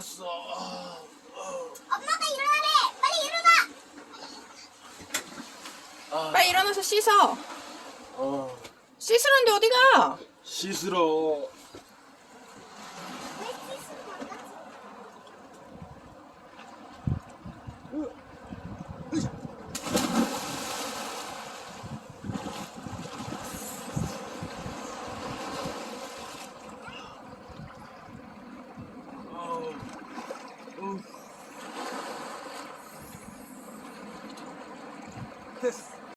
일어났어. 엄마가 일어나래. 빨리 일어나. 빨리 일어나서 씻어. 씻으라는데 어디 가? 씻으러. 왜 씻으러 나갔지? 됐어.